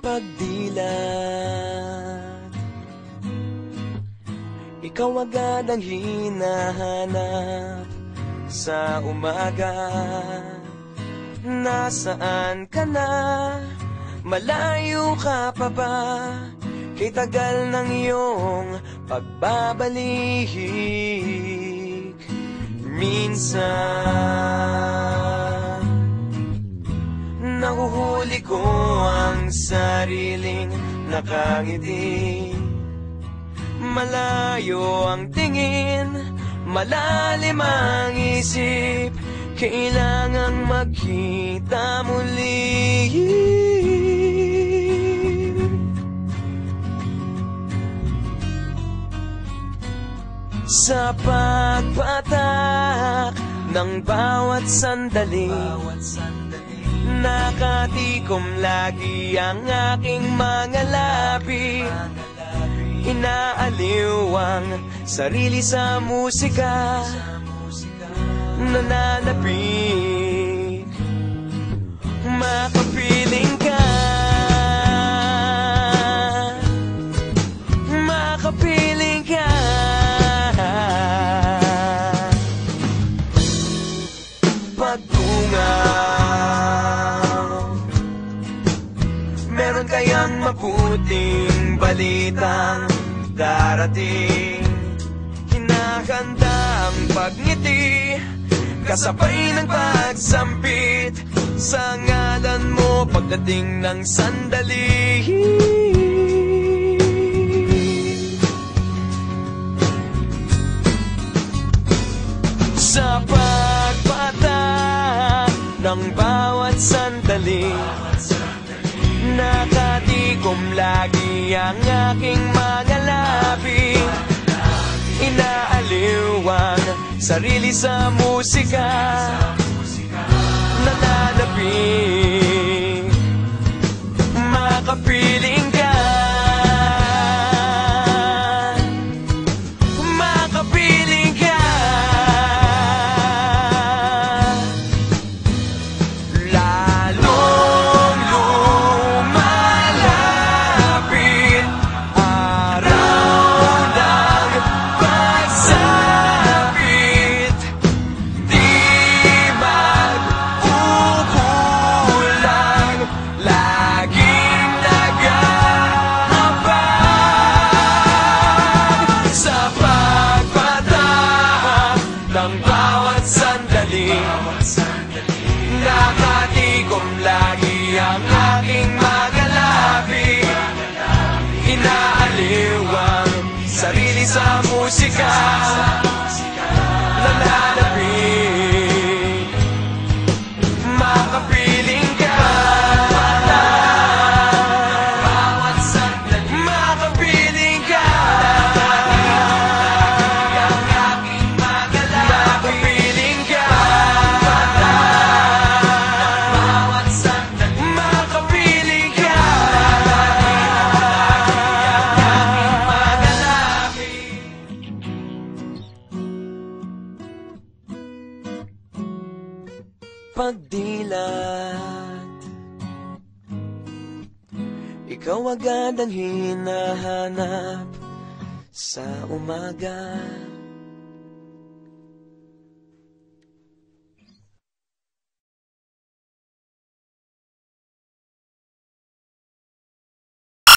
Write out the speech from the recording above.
pagdilat. Ikaw agad ang hinahanap sa umaga. Nasaan ka na? Malayo ka pa ba? Kay tagal ng iyong pagbabalik. Minsan nahuhuli ko ang sariling nakangiti. Malayo ang tingin, malalim ang isip. Kailangang magkita muli. Sa pagpatak ng bawat sandali, nakatikom lagi ang aking mga labi. Inaaliw ang sarili sa musika, nananapik, makapiling ka, makapiling ka. Pagtungaw, meron kayang mabuting balitang darating. Hinahanda ang pagngiti, kasabay ng pagsampit sa ngalan mo pagdating ng sandali. Sa pagpatak ng bawat sandali, nakatikom lagi ang aking mga labi. Inaaliw ang sarili sa musika, nananapik, makapiling ka, makapiling ka. Lalong lumalapit araw ng pagsapit, di magkukulang, laging nag-aabang. Sa pagpatak ng bawat sandali, nakatikom lagi ang aking mga labi. Inaaliw ang sarili sa musika, nananapik, makapiling ka, makapiling ka, makapiling ka, makapiling ka. Pagdilat, ikaw agad ang hinahanap sa umaga.